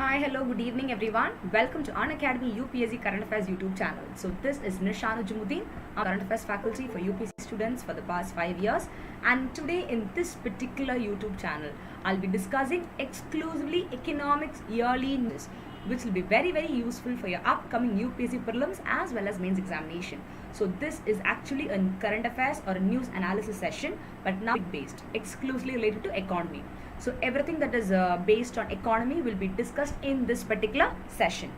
Hi, hello, good evening everyone. Welcome to Unacademy UPSC Current Affairs YouTube channel. So this is Nisha Nujumudeen, I'm Current Affairs faculty for UPSC students for the past 5 years. And today in this particular YouTube channel, I'll be discussing exclusively economics yearly news, which will be very useful for your upcoming UPSC Prelims as well as mains examination. So this is actually a current affairs or a news analysis session, but now based exclusively related to economy. So everything that is based on economy will be discussed in this particular session.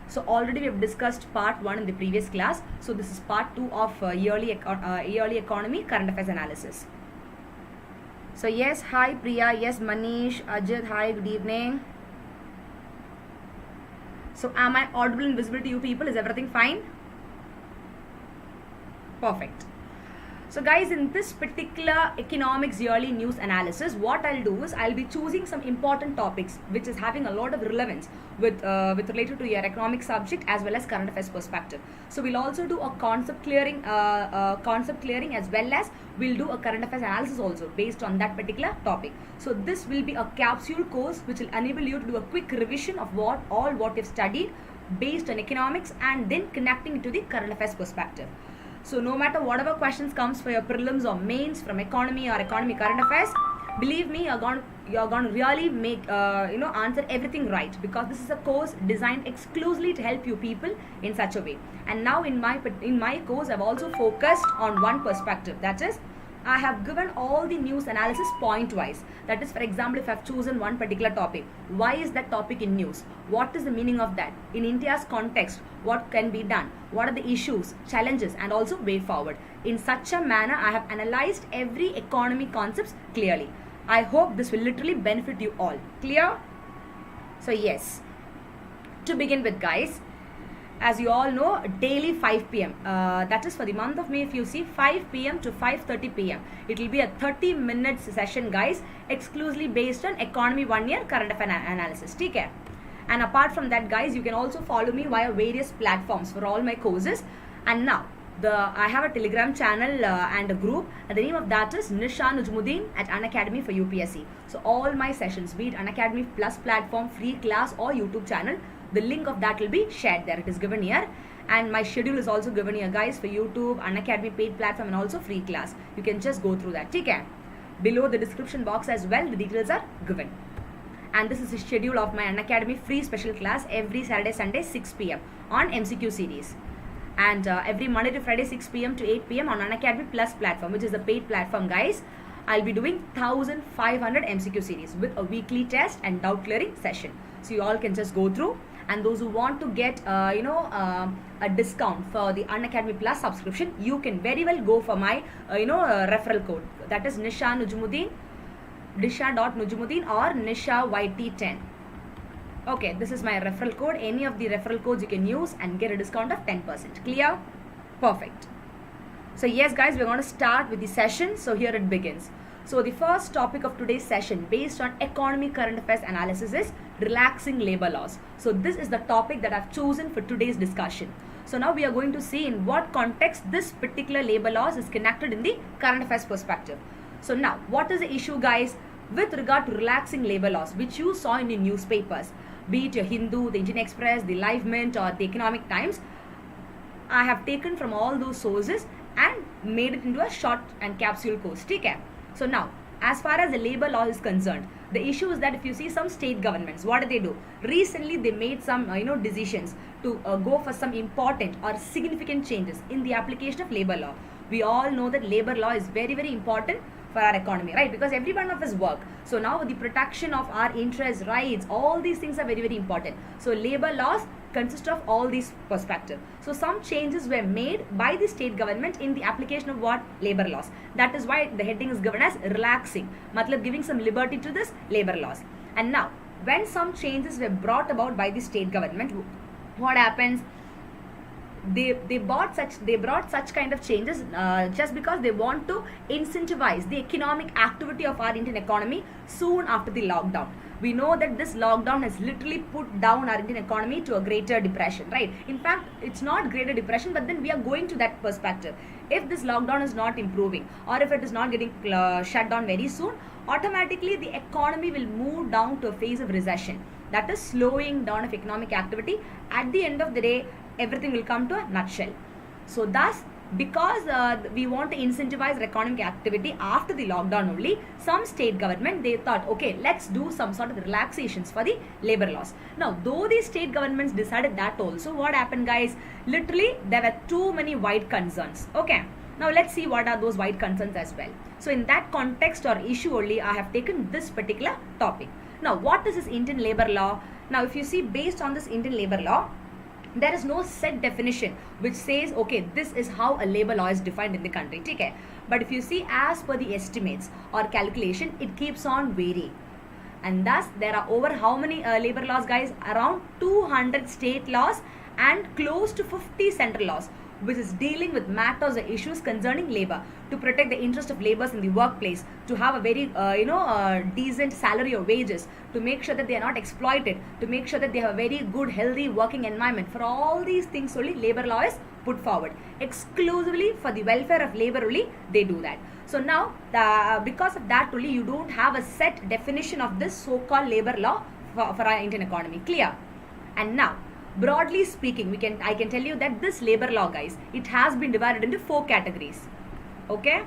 So already we have discussed part 1 in the previous class. So this is part 2 of yearly economy current affairs analysis. So yes, hi Priya, yes Manish, Ajit, hi, good evening. So am I audible and visible to you people? Is everything fine? Perfect. So guys, in this particular economics yearly news analysis, what I'll do is I'll be choosing some important topics which is having a lot of relevance with related to your economic subject as well as current affairs perspective. So we'll also do a concept clearing as well as we'll do a current affairs analysis also based on that particular topic. So this will be a capsule course which will enable you to do a quick revision of what you've studied based on economics and then connecting it to the current affairs perspective. So no matter whatever questions comes for your prelims or mains from economy or economy current affairs, believe me, you're going to really make answer everything right, because this is a course designed exclusively to help you people in such a way. And now in my course, I've also focused on one perspective, that is, I have given all the news analysis point wise. That is, for example, if I've chosen one particular topic, why is that topic in news? What is the meaning of that? In India's context, what can be done? What are the issues, challenges, and also way forward? In such a manner, I have analyzed every economy concepts clearly. I hope this will literally benefit you all. Clear? So yes, to begin with guys, as you all know, daily 5 p.m. That is for the month of May. If you see 5 p.m. to 5:30 p.m. It will be a 30 minutes session guys, exclusively based on economy 1 year current affairs analysis. Okay? And apart from that guys, you can also follow me via various platforms for all my courses. And now I have a Telegram channel and a group, and the name of that is Nisha Nujumudeen at Unacademy for UPSC. So all my sessions, be it Unacademy Plus platform, free class or YouTube channel, the link of that will be shared there. It is given here, and my schedule is also given here guys for YouTube, Unacademy paid platform, and also free class. You can just go through that. Okay? Below the description box as well, the details are given. And this is the schedule of my Unacademy free special class every Saturday, Sunday 6 p.m. on MCQ series, and every Monday to Friday 6 p.m. to 8 p.m. on Unacademy Plus platform, which is the paid platform guys. I'll be doing 1500 MCQ series with a weekly test and doubt clearing session. So you all can just go through. And those who want to get a discount for the Unacademy Plus subscription, you can very well go for my referral code. That is Nisha Nujumudeen, Nisha.Nujumudeen or Nisha YT10. Okay, this is my referral code. Any of the referral codes you can use and get a discount of 10%. Clear? Perfect. So yes guys, we're going to start with the session. So here it begins. So the first topic of today's session based on economy current affairs analysis is relaxing labor laws. So this is the topic that I've chosen for today's discussion. So now we are going to see in what context this particular labor laws is connected in the current affairs perspective. So now, what is the issue guys with regard to relaxing labor laws, which you saw in the newspapers, be it your Hindu, the Indian Express, the Live Mint or the Economic Times? I have taken from all those sources and made it into a short and capsule course. Okay? So now, as far as the labor law is concerned, the issue is that if you see some state governments, what do? Recently, they made some decisions to go for some important or significant changes in the application of labor law. We all know that labor law is very important for our economy, right? Because every one of us work. So now the protection of our interests, rights, all these things are very important. So labor laws consist of all these perspectives. So some changes were made by the state government in the application of what? Labor laws. That is why the heading is given as relaxing, matlab giving some liberty to this labor laws. And now, when some changes were brought about by the state government, what happens? They brought such kind of changes just because they want to incentivize the economic activity of our Indian economy soon after the lockdown. We know that this lockdown has literally put down our Indian economy to a greater depression, right? In fact, it's not greater depression, but then we are going to that perspective. If this lockdown is not improving, or if it is not getting shut down very soon, automatically the economy will move down to a phase of recession. that is slowing down of economic activity. At the end of the day, everything will come to a nutshell. So thus, because we want to incentivize economic activity after the lockdown only, some state government, they thought, okay, let's do some sort of relaxations for the labor laws. Now, though the state governments decided that also, what happened, guys? Literally, there were too many wide concerns. Okay. Now, let's see what are those wide concerns as well. So, in that context or issue only, I have taken this particular topic. Now, what is this Indian labor law? Now, if you see, based on this Indian labor law, there is no set definition which says, okay, this is how a labor law is defined in the country. Okay? But if you see, as per the estimates or calculation, it keeps on varying. And thus, there are over how many labor laws, guys? Around 200 state laws and close to 50 central laws, which is dealing with matters or issues concerning labor, to protect the interest of laborers in the workplace, to have a very decent salary or wages, to make sure that they are not exploited, to make sure that they have a very good healthy working environment. For all these things only, labor law is put forward exclusively for the welfare of labor only. They do that. So now, because of that only, you don't have a set definition of this so-called labor law for our Indian economy. Clear? And now, broadly speaking, I can tell you that this labor law, guys, it has been divided into 4 categories. Okay?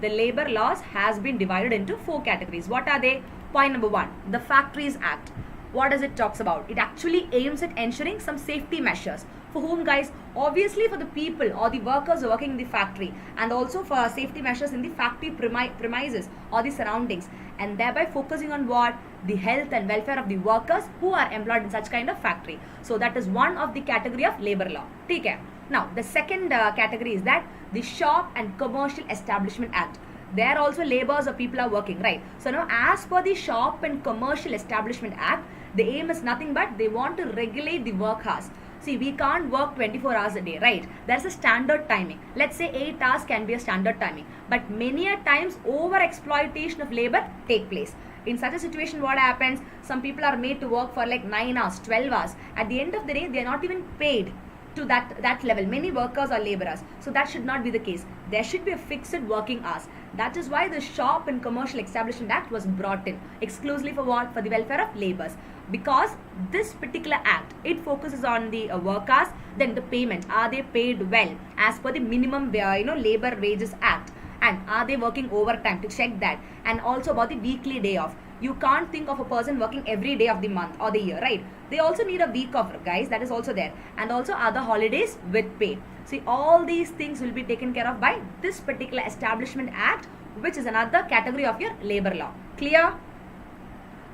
The labor laws has been divided into 4 categories. What are they? Point number 1, the Factories Act. What does it talks about? It actually aims at ensuring some safety measures. For whom, guys? Obviously for the people or the workers working in the factory, and also for safety measures in the factory premises or the surroundings, and thereby focusing on what? The health and welfare of the workers who are employed in such kind of factory. So that is one of the category of labor law. Okay. Now the second category is that the Shop and Commercial Establishment Act. There also laborers or people are working, right? So now, as per the Shop and Commercial Establishment Act, the aim is nothing but they want to regulate the work hours. See, we can't work 24 hours a day, right? There's a standard timing. Let's say 8 hours can be a standard timing. But many a times, over exploitation of labor take place. In such a situation, what happens? Some people are made to work for like 9 hours, 12 hours. At the end of the day, they are not even paid to that level. Many workers are laborers. So that should not be the case. There should be a fixed working hours. That is why the Shop and Commercial Establishment Act was brought in exclusively for what? For the welfare of laborers. Because this particular act, it focuses on the workers, then the payment. Are they paid well as per the minimum labor wages act? And are they working overtime, to check that? And also about the weekly day off. You can't think of a person working every day of the month or the year, right? They also need a week off, guys. That is also there. And also other holidays with pay. See, all these things will be taken care of by this particular Establishment Act, which is another category of your labor law. Clear?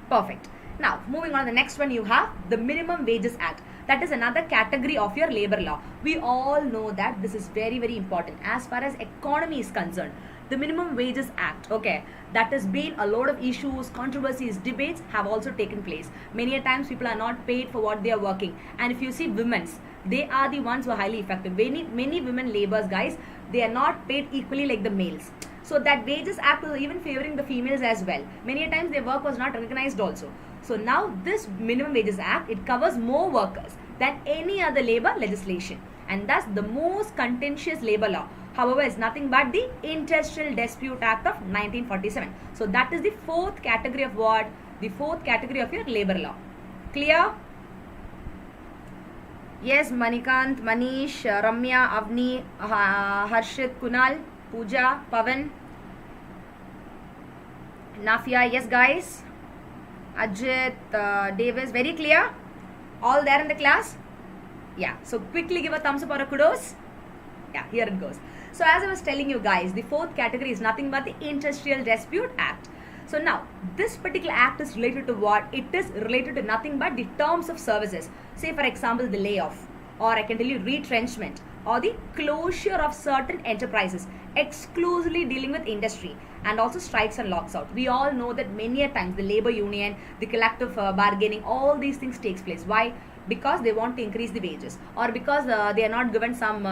Perfect. Now, moving on to the next one, you have the Minimum Wages Act. That is another category of your labor law. We all know that this is very, very important as far as economy is concerned. The Minimum Wages Act, okay, that has been a lot of issues, controversies, debates have also taken place. Many a times people are not paid for what they are working. And if you see women's, they are the ones who are highly effective. Many women laborers, guys, they are not paid equally like the males. So that Wages Act was even favoring the females as well. Many a times their work was not recognized also. So now this Minimum Wages Act, it covers more workers than any other labor legislation. And thus the most contentious labor law, however, is nothing but the Industrial Dispute Act of 1947. So that is the 4th category of what? The 4th category of your labor law. Clear? Yes, Manikant, Manish, Ramya, Avni, Harshit, Kunal, Pooja, Pavan, Nafia. Yes, guys. Ajit, Davis. Very clear? All there in the class? Yeah. So quickly give a thumbs up or a kudos. Yeah, here it goes. So as I was telling you guys, the 4th category is nothing but the Industrial Dispute Act. So now, this particular act is related to what? It is related to nothing but the terms of services. Say for example, the layoff, or I can tell you retrenchment, or the closure of certain enterprises, exclusively dealing with industry, and also strikes and locks out. We all know that many a times the labor union, the collective bargaining, all these things takes place. Why? Because they want to increase the wages, or because they are not given some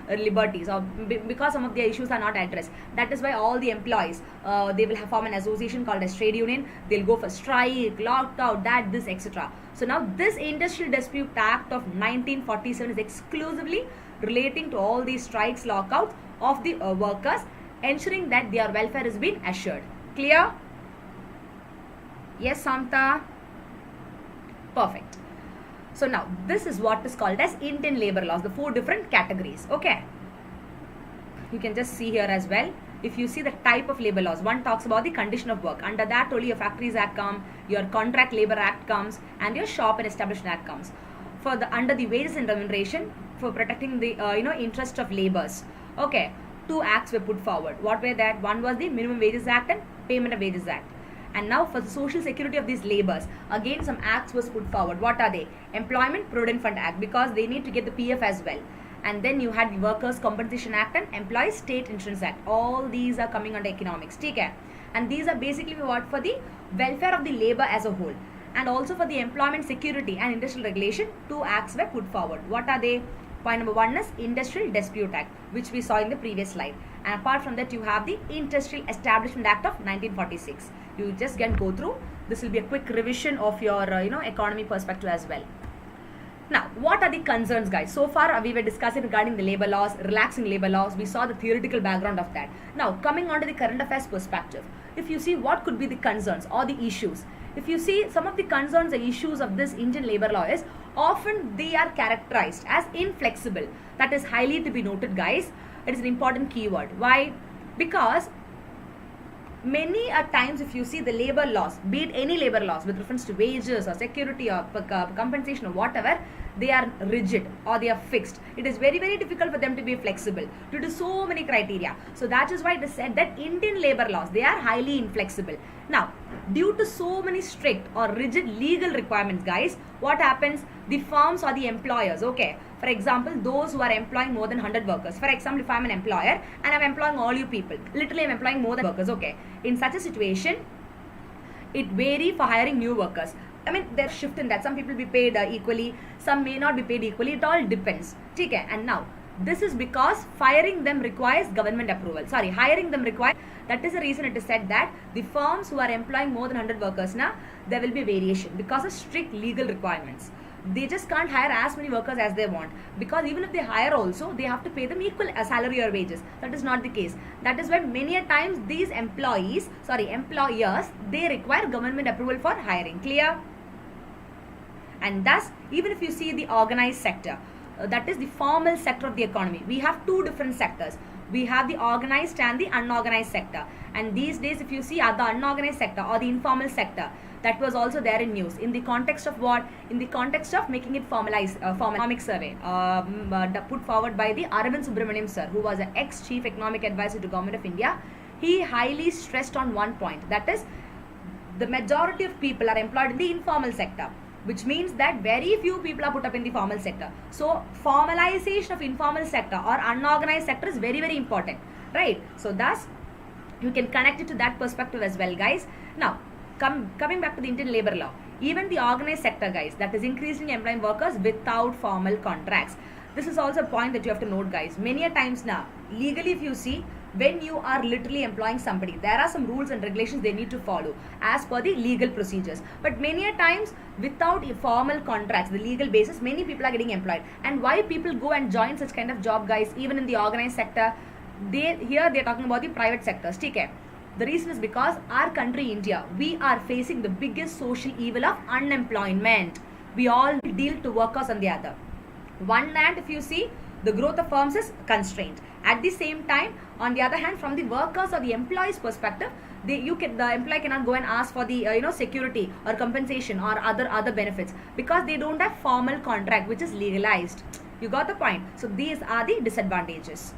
liberties, or because some of their issues are not addressed. That is why all the employees, they will have form an association called as trade union. They'll go for strike, lockout, that, this, etc. So now this Industrial Dispute Act of 1947 is exclusively relating to all these strikes, lockouts of the workers, ensuring that their welfare is being assured. Clear? Yes, Samta. Perfect. So now this is what is called as Indian labor laws, the 4 different categories. Okay, you can just see here as well. If you see the type of labor laws, one talks about the condition of work. Under that only your Factories Act comes, your Contract Labor Act comes, and your Shop and Establishment Act comes. For the under the wages and remuneration, for protecting the interest of laborers. Okay, 2 acts were put forward. What were that? One was the Minimum Wages Act and Payment of Wages Act. And now for the social security of these laborers, again some acts was put forward. What are they? Employment Provident Fund Act, because they need to get the PF as well. And then you had the Workers' Compensation Act and Employees State Insurance Act. All these are coming under economics. Okay? And these are basically what for the welfare of the labor as a whole. And also for the employment security and industrial regulation, 2 acts were put forward. What are they? Point number 1 is Industrial Dispute Act, which we saw in the previous slide. And apart from that, you have the Industrial Establishment Act of 1946. You just can go through. This will be a quick revision of your economy perspective as well. Now, what are the concerns, guys? So far, we were discussing regarding the labor laws, relaxing labor laws. We saw the theoretical background of that. Now, coming on to the current affairs perspective, if you see what could be the concerns or the issues, if you see some of the concerns and issues of this Indian labor law is often they are characterized as inflexible. That is highly to be noted, guys. It is an important keyword. Why? Because many a times if you see the labor laws, be it any labor laws with reference to wages or security or compensation or whatever, they are rigid or they are fixed. It is very, very difficult for them to be flexible due to so many criteria. So that is why it is said that Indian labor laws, they are highly inflexible. Now, due to so many strict or rigid legal requirements, guys, what happens? The firms or the employers, okay, for example, those who are employing more than 100 workers. For example, if I am an employer and I am employing all you people, literally I am employing more than workers, okay. In such a situation, it varies for hiring new workers. I mean, there's shift in that. Some people be paid equally, some may not be paid equally. It all depends. Okay? And now, this is because firing them requires government approval. Sorry, hiring them requires. That is the reason it is said that the firms who are employing more than 100 workers now, there will be variation because of strict legal requirements. They just can't hire as many workers as they want, because even if they hire also, they have to pay them equal salary or wages. That is not the case. That is why many a times these employers, they require government approval for hiring. Clear? And thus, even if you see the organized sector, that is the formal sector of the economy, we have 2 different sectors. We have the organized and the unorganized sector. And these days, if you see the unorganized sector or the informal sector, that was also there in news. In the context of what? In the context of making it formalized, economic survey put forward by the Arvind Subramaniam sir, who was an ex-chief economic advisor to Government of India. He highly stressed on one point, that is, the majority of people are employed in the informal sector, which means that very few people are put up in the formal sector. So, formalization of informal sector or unorganized sector is very, very important, right? So, thus, you can connect it to that perspective as well, guys. Now, coming back to the Indian labor law, even the organized sector, guys, that is increasingly employing workers without formal contracts. This is also a point that you have to note, guys. Many a times now, legally if you see, when you are literally employing somebody, there are some rules and regulations they need to follow as per the legal procedures. But many a times, without formal contracts, the legal basis, many people are getting employed. And why people go and join such kind of job, guys, even in the organized sector, here they are talking about the private sectors. Okay. The reason is because our country, India, we are facing the biggest social evil of unemployment. We all deal to workers on the other. One hand, if you see, the growth of firms is constrained. At the same time, on the other hand, from the workers or the employees' perspective, the employee cannot go and ask for the security or compensation or other benefits because they don't have formal contract which is legalized. You got the point? So these are the disadvantages.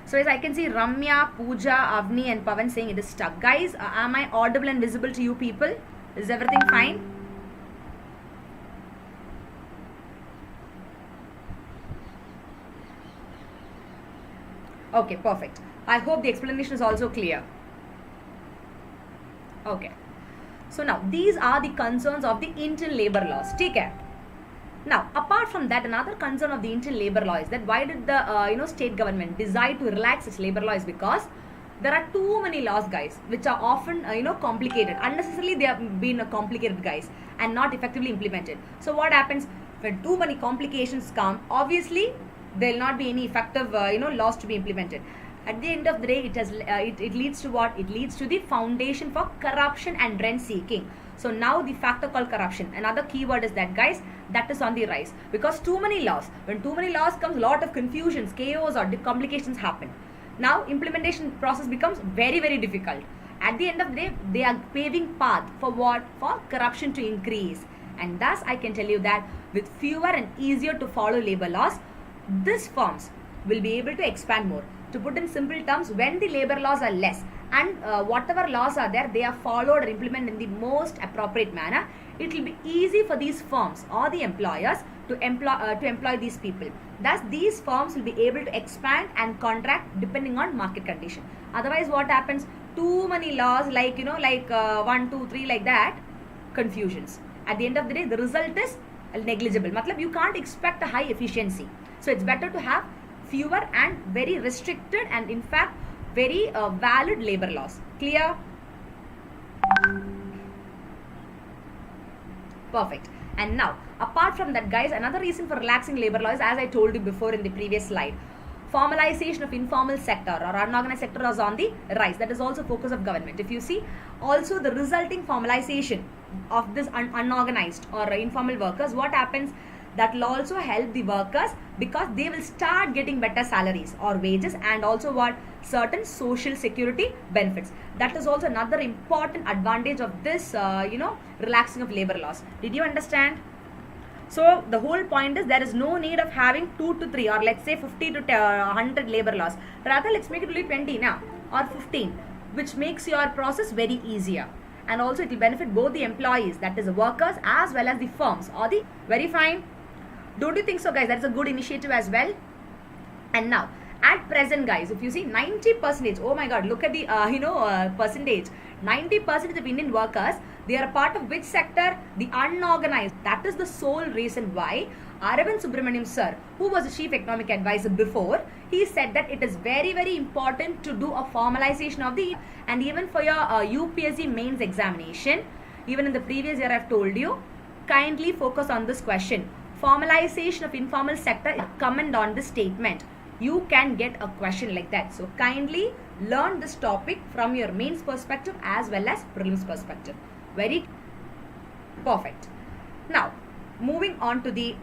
So as I can see, Ramya, Pooja, Avni and Pavan saying it is stuck. Guys, am I audible and visible to you people? Is everything fine? Okay, perfect. I hope the explanation is also clear. Okay. So now, these are the concerns of the Indian labor laws. Take care. Now, apart from that, another concern of the Indian labor law is that why did the state government decide to relax its labor law is because there are too many laws, guys, which are often complicated. Unnecessarily, they have been complicated, guys, and not effectively implemented. So what happens when too many complications come? Obviously, there will not be any effective laws to be implemented. At the end of the day, it leads to what? It leads to the foundation for corruption and rent seeking. So now the factor called corruption, another keyword is that, guys, that is on the rise, because too many laws. When too many laws comes, a lot of confusions, chaos or complications happen. Now implementation process becomes very, very difficult. At the end of the day, they are paving path for what? For corruption to increase. And thus I can tell you that with fewer and easier to follow labor laws, these firms will be able to expand more. To put in simple terms, when the labor laws are less and whatever laws are there, they are followed or implemented in the most appropriate manner, it will be easy for these firms or the employers to employ these people. Thus, these firms will be able to expand and contract depending on market condition. Otherwise, what happens? Too many laws, like 1, 2, 3, like that, confusions. At the end of the day, the result is negligible. Matlab, you can't expect a high efficiency. So it's better to have fewer and very restricted and in fact very valid labor laws. Clear? Perfect. And now, apart from that, guys, another reason for relaxing labor law is, as I told you before in the previous slide, formalization of informal sector or unorganized sector is on the rise. That is also focus of government. If you see, also the resulting formalization of this unorganized or informal workers, what happens? That will also help the workers because they will start getting better salaries or wages, and also what? Certain social security benefits. That is also another important advantage of this, relaxing of labor laws. Did you understand? So the whole point is there is no need of having 2 to 3 or let's say 50 to 100 labor laws. Rather, let's make it only 20 now or 15, which makes your process very easier. And also it will benefit both the employees, that is the workers, as well as the firms or the very fine. Don't you think so, guys? That's a good initiative as well. And now, at present, guys, if you see 90%, oh my God, look at the percentage. 90% of Indian workers, they are a part of which sector? The unorganized. That is the sole reason why Aravind Subramaniam sir, who was the chief economic advisor before, he said that it is very, very important to do a formalization of the, and even for your UPSC mains examination, even in the previous year I've told you, kindly focus on this question. Formalization of informal sector, comment on this statement. You can get a question like that. So kindly learn this topic from your mains perspective as well as prelims perspective. Very perfect. Now, moving on to the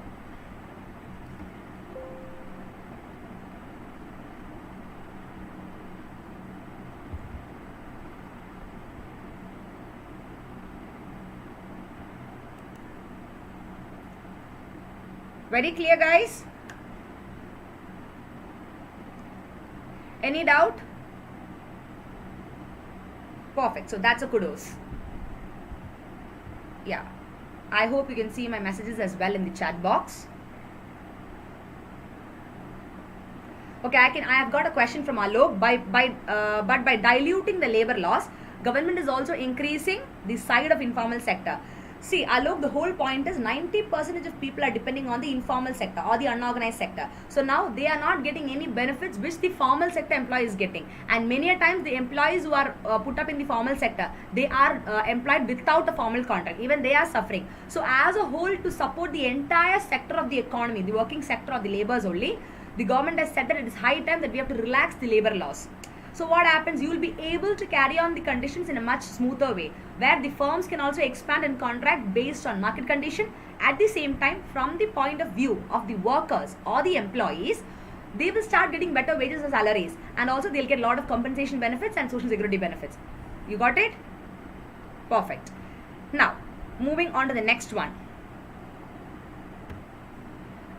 very clear, guys? Any doubt? Perfect. So that's a kudos. Yeah. I hope you can see my messages as well in the chat box. Okay, I have got a question from Alok. But by diluting the labor laws, government is also increasing the side of informal sector. See, Alok, the whole point is 90% of people are depending on the informal sector or the unorganized sector. So now they are not getting any benefits which the formal sector employee is getting. And many a times the employees who are put up in the formal sector, they are employed without a formal contract. Even they are suffering. So as a whole, to support the entire sector of the economy, the working sector of the laborers only, the government has said that it is high time that we have to relax the labor laws. So what happens? You will be able to carry on the conditions in a much smoother way, where the firms can also expand and contract based on market condition. At the same time, from the point of view of the workers or the employees, they will start getting better wages and salaries, and also they'll get a lot of compensation benefits and social security benefits. You got it? Perfect. Now, moving on to the next one.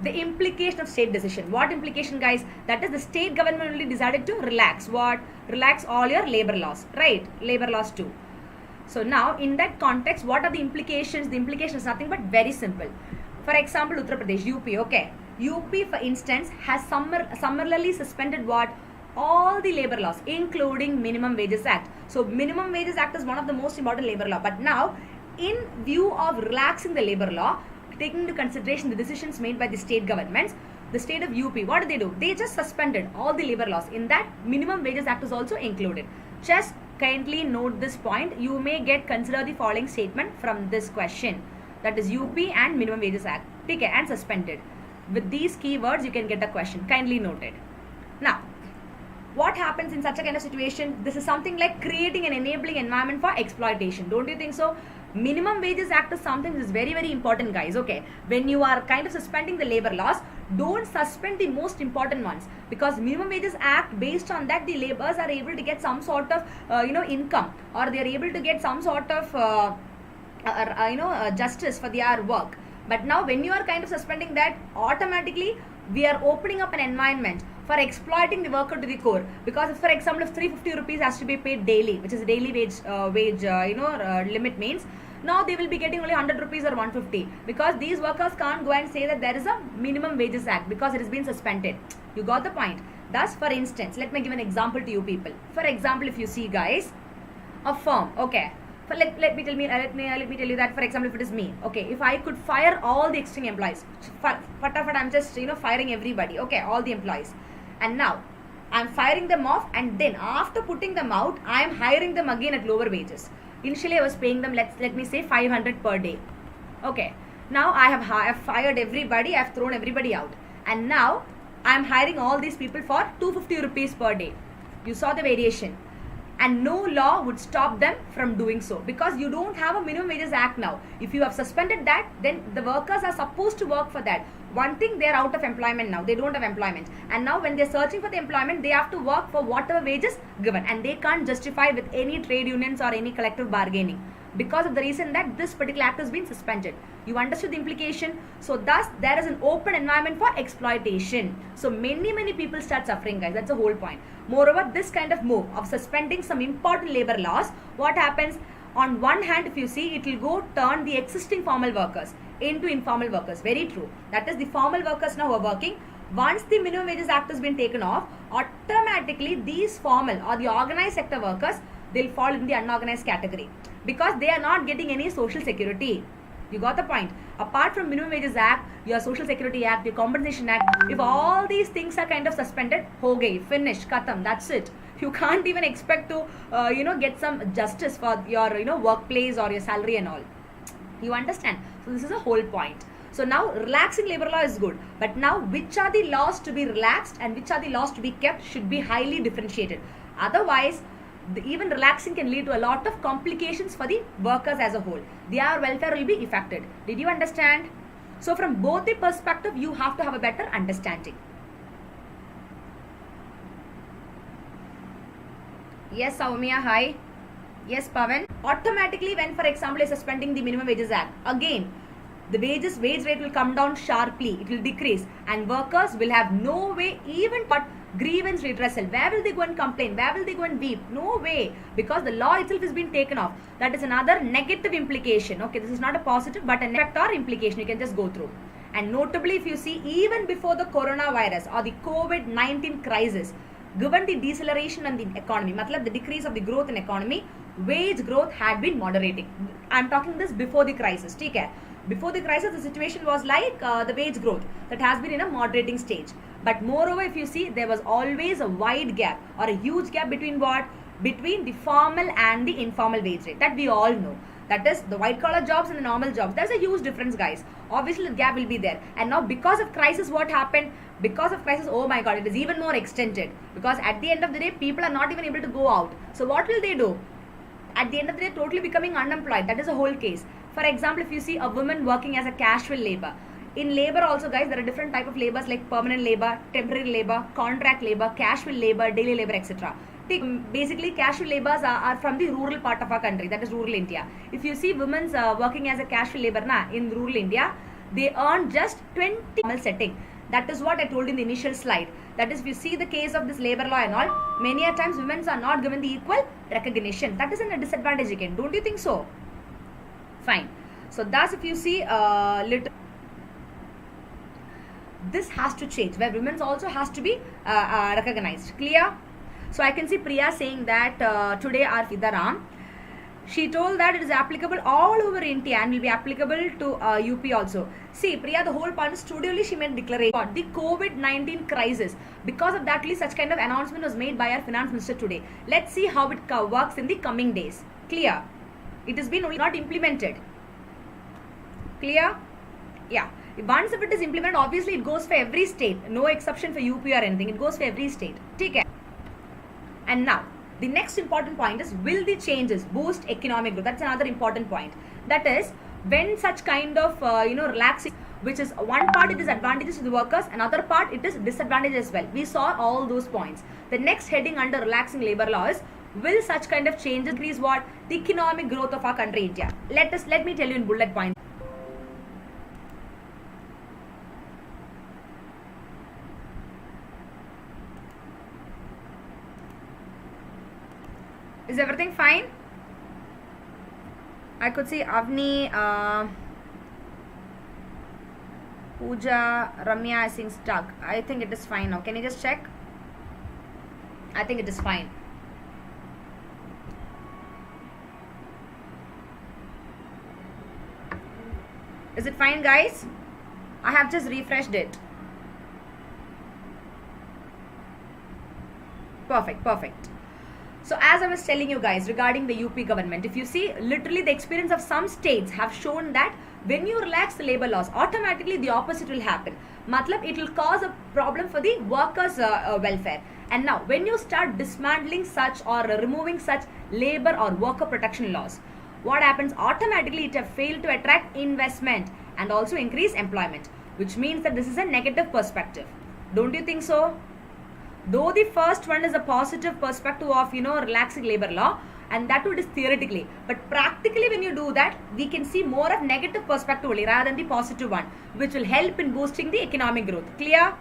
The implication of state decision. What implication, guys? That is the state government only decided to relax. What? Relax all your labor laws, right? Labor laws too. So now in that context, what are the implications? The implication is nothing but very simple. For example, Uttar Pradesh, UP, okay. UP, for instance, has summarily suspended what? All the labor laws, including Minimum Wages Act. So Minimum Wages Act is one of the most important labor law. But now, in view of relaxing the labor law, taking into consideration the decisions made by the state governments, the state of UP, what do? They just suspended all the labor laws. In that, Minimum Wages Act is also included. Just kindly note this point. You may get consider the following statement from this question. That is UP and Minimum Wages Act. Okay, and suspended. With these keywords, you can get a question. Kindly note it. Now, what happens in such a kind of situation? This is something like creating an enabling environment for exploitation. Don't you think so? Minimum Wages Act is something that is very, very important, guys. Okay, when you are kind of suspending the labor laws, don't suspend the most important ones, because Minimum Wages Act, based on that, the laborers are able to get some sort of income, or they are able to get some sort of justice for their work. But now when you are kind of suspending that, automatically we are opening up an environment for exploiting the worker to the core. Because if, for example, if 350 rupees has to be paid daily, which is a daily wage limit, means now they will be getting only 100 rupees or 150, because these workers can't go and say that there is a Minimum Wages Act, because it has been suspended. You got the point? Thus, for instance, let me give an example to you people. For example, if you see, guys, a firm, okay, let me tell you that, for example, if it is me, okay, if I could fire all the existing employees, I'm just firing everybody, okay, all the employees, and now I'm firing them off, and then after putting them out, I'm hiring them again at lower wages. Initially I was paying them, let me say 500 per day. Okay, now I have fired everybody, I've thrown everybody out, and now I'm hiring all these people for 250 rupees per day. You saw the variation. And no law would stop them from doing so, because you don't have a Minimum Wages Act now. If you have suspended that, then the workers are supposed to work for that. One thing, they are out of employment now. They don't have employment. And now when they're searching for the employment, they have to work for whatever wages given. And they can't justify with any trade unions or any collective bargaining, because of the reason that this particular act has been suspended. You understood the implication? So thus, there is an open environment for exploitation. So many people start suffering, guys. That's the whole point. Moreover, this kind of move of suspending some important labor laws, what happens? On one hand, if you see, it will go turn the existing formal workers into informal workers. Very true. That is, the formal workers now are working. Once the Minimum Wages Act has been taken off, automatically these formal or the organized sector workers, they'll fall in the unorganized category, because they are not getting any social security. You got the point? Apart from Minimum Wages Act, your Social Security Act, your Compensation Act, if all these things are kind of suspended, ho gayi, finish, khatam, that's it. You can't even expect to get some justice for your workplace or your salary and all. You understand? So this is a whole point. So now relaxing labor law is good, but now which are the laws to be relaxed and which are the laws to be kept should be highly differentiated. Otherwise, even relaxing can lead to a lot of complications for the workers as a whole. Their welfare will be affected. Did you understand? So from both the perspective, you have to have a better understanding. Yes, Soumya, hi. Yes, Pavan. Automatically, when, for example, is suspending the Minimum Wages Act, again, the wage rate will come down sharply. It will decrease, and workers will have no way even but grievance redressal. Where will they go and complain? Where will they go and weep? No way, because the law itself has been taken off. That is another negative implication. Okay, this is not a positive but a negative implication. You can just go through. And notably, if you see, even before the coronavirus or the COVID-19 crisis, given the deceleration in the economy, matlab the decrease of the growth in economy, wage growth had been moderating. I am talking this before the crisis. Take care. Before the crisis, the situation was like the wage growth that has been in a moderating stage. But moreover, if you see, there was always a wide gap or a huge gap between what? Between the formal and the informal wage rate. That we all know. That is the white collar jobs and the normal jobs. There's a huge difference, guys. Obviously, the gap will be there. And now because of crisis, what happened? Because of crisis, oh my God, it is even more extended. Because at the end of the day, people are not even able to go out. So what will they do? At the end of the day, totally becoming unemployed. That is the whole case. For example, if you see a woman working as a casual labor. In labor also, guys, there are different type of labors like permanent labor, temporary labor, contract labor, casual labor, daily labor, etc. Basically, casual labors are from the rural part of our country, that is rural India. If you see women's working as a casual labor in rural India, they earn just 20 setting. That is what I told in the initial slide. That is, if you see the case of this labor law and all, many a times women are not given the equal recognition. That is a disadvantage again. Don't you think so? Fine. So thus, if you see this has to change, where women also has to be recognized. Clear? So I can see Priya saying that today our Fidaram, she told that it is applicable all over India and will be applicable to UP also. See, Priya, the whole point is studially she made declaration about the COVID-19 crisis. Because of that, such kind of announcement was made by our finance minister today. Let's see how it works in the coming days. Clear? It has been only not implemented. Clear? Yeah. Once if it is implemented, obviously it goes for every state. No exception for UP or anything. It goes for every state. Take care. And now, the next important point is, will the changes boost economic growth? That's another important point. That is, when such kind of relaxing, which is one part it is advantages to the workers, another part it is disadvantages as well. We saw all those points. The next heading under relaxing labor law is, will such kind of changes increase what? The economic growth of our country India. Let me tell you in bullet points. Is everything fine? I could see Avni, Pooja, Ramya, I think stuck. I think it is fine now. Can you just check? I think it is fine. Is it fine, guys? I have just refreshed it. Perfect. So as I was telling you guys regarding the UP government, if you see, literally the experience of some states have shown that when you relax the labor laws, automatically the opposite will happen. Matlab, it will cause a problem for the workers' welfare. And now, when you start dismantling such or removing such labor or worker protection laws, what happens? Automatically, it have failed to attract investment and also increase employment, which means that this is a negative perspective. Don't you think so? Though the first one is a positive perspective of relaxing labor law, and that too is theoretically, but practically when you do that, we can see more of negative perspective only rather than the positive one, which will help in boosting the economic growth. Clear?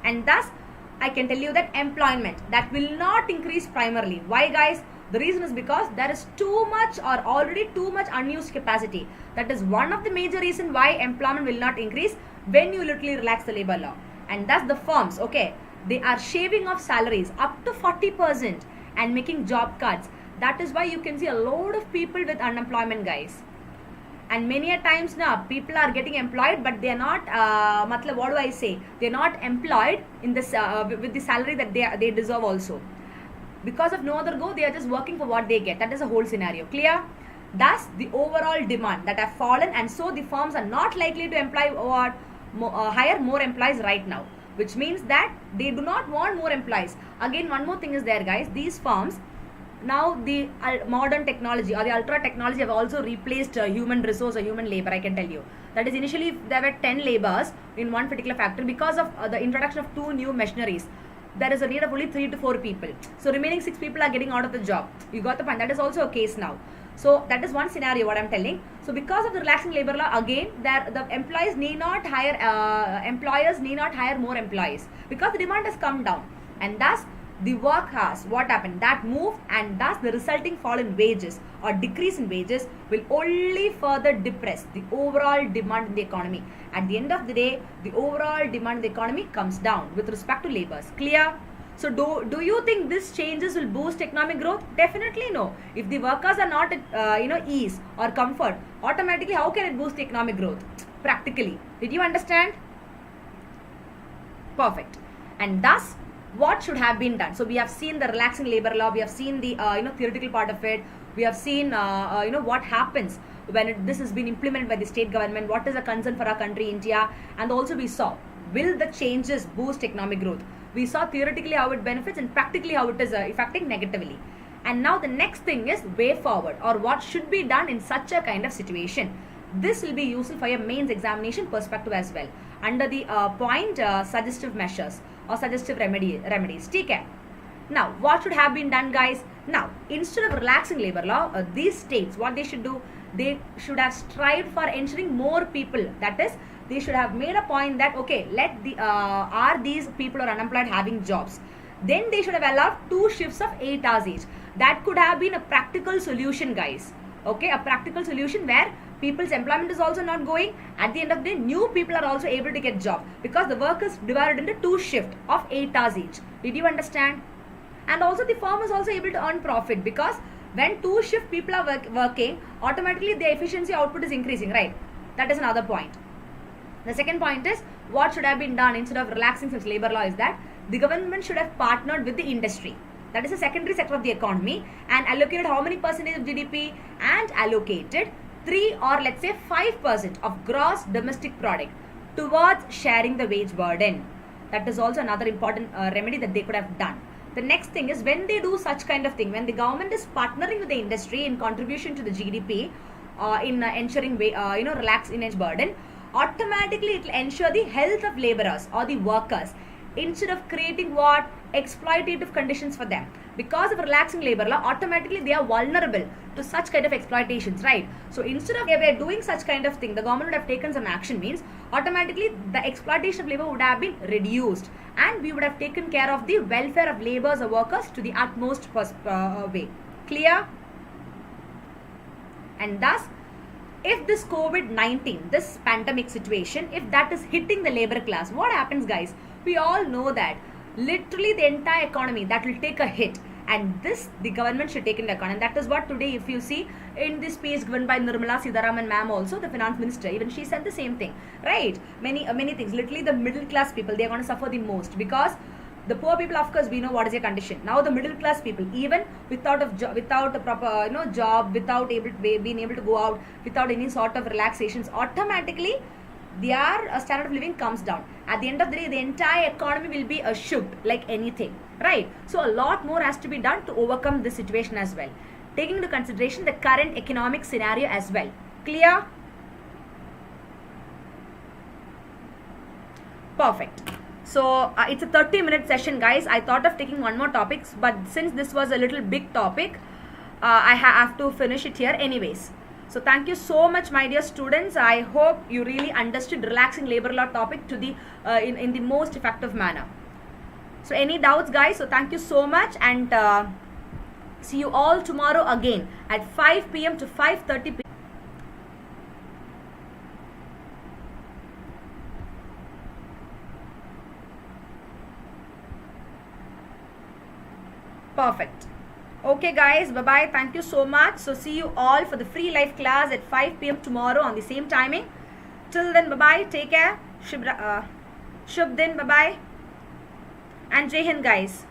And thus I can tell you that employment, that will not increase primarily. Why, guys? The reason is because there is too much or already too much unused capacity. That is one of the major reasons why employment will not increase when you literally relax the labor law. And thus the firms, okay, they are shaving off salaries up to 40% and making job cuts. That is why you can see a lot of people with unemployment, guys. And many a times now people are getting employed, but they are not what do I say, they are not employed in this with the salary that they deserve also. Because of no other go, they are just working for what they get. That is a whole scenario. Clear? Thus the overall demand that have fallen, and so the firms are not likely to employ or hire more employees right now, which means that they do not want more employees. Again, one more thing is there, guys. These firms, now the modern technology or the ultra technology have also replaced human resource or human labor, I can tell you. That is, initially there were 10 laborers in one particular factory. Because of the introduction of 2 new machineries, there is a need of only 3 to 4 people. So remaining 6 people are getting out of the job. You got the point. That is also a case now. So that is one scenario what I'm telling. So because of the relaxing labor law, again, the employers need not hire more employees because the demand has come down, and thus the work has what happened, that moved, and thus the resulting fall in wages or decrease in wages will only further depress the overall demand in the economy. At the end of the day, the overall demand in the economy comes down with respect to labors. Clear? So do you think these changes will boost economic growth? Definitely no. If the workers are not at ease or comfort, automatically how can it boost the economic growth? Practically. Did you understand? Perfect. And thus, what should have been done? So we have seen the relaxing labor law. We have seen the theoretical part of it. We have seen what happens when this has been implemented by the state government. What is a concern for our country, India? And also we saw, will the changes boost economic growth? We saw theoretically how it benefits and practically how it is affecting negatively. And now the next thing is way forward, or what should be done in such a kind of situation. This will be useful for your mains examination perspective as well, under the point suggestive measures or suggestive remedies. Okay. Now, what should have been done, guys? Now, instead of relaxing labor law, these states, what they should do, they should have strived for ensuring more people. That is, they should have made a point that, okay, are these people are unemployed having jobs? Then they should have allowed 2 shifts of 8 hours each. That could have been a practical solution, guys. Okay, a practical solution where people's employment is also not going. At the end of the day, new people are also able to get job because the work is divided into 2 shifts of 8 hours each. Did you understand? And also the firm is also able to earn profit because when 2 shift people are working, automatically the efficiency output is increasing, right? That is another point. The second point is, what should have been done instead of relaxing such labor law is that the government should have partnered with the industry. That is a secondary sector of the economy, and allocated how many percentage of GDP, and allocated 3 or let's say 5% of gross domestic product towards sharing the wage burden. That is also another important remedy that they could have done. The next thing is, when they do such kind of thing, when the government is partnering with the industry in contribution to the GDP, in ensuring relax in its burden, automatically it will ensure the health of laborers or the workers, instead of creating what exploitative conditions for them. Because of relaxing labor law, automatically they are vulnerable to such kind of exploitations, right? So instead of they were doing such kind of thing, the government would have taken some action, means automatically the exploitation of labor would have been reduced, and we would have taken care of the welfare of laborers or workers to the utmost way. Clear? And thus, if this COVID-19, this pandemic situation, if that is hitting the labor class, what happens, guys? We all know that literally the entire economy, that will take a hit, and this the government should take into account. And that is what today, if you see in this speech given by Nirmala Sitharaman ma'am, also the finance minister, even she said the same thing, right? Many things. Literally the middle class people, they are going to suffer the most, because the poor people, of course, we know what is their condition. Now the middle class people, even without a proper job, without being able to go out, without any sort of relaxations, automatically their standard of living comes down. At the end of the day, the entire economy will be shook like anything, right? So a lot more has to be done to overcome this situation as well, taking into consideration the current economic scenario as well. Clear? Perfect. So it's a 30-minute session, guys. I thought of taking one more topic, but since this was a little big topic, I have to finish it here anyways. So thank you so much, my dear students. I hope you really understood relaxing labor law topic to the in the most effective manner. So any doubts, guys? So thank you so much, and see you all tomorrow again at 5 p.m. to 5:30 p.m. Perfect. Okay, guys, bye bye. Thank you so much. So see you all for the free live class at 5 p.m. tomorrow on the same timing. Till then, bye bye. Take care. Shubh din, bye bye. And Jai Hind, guys.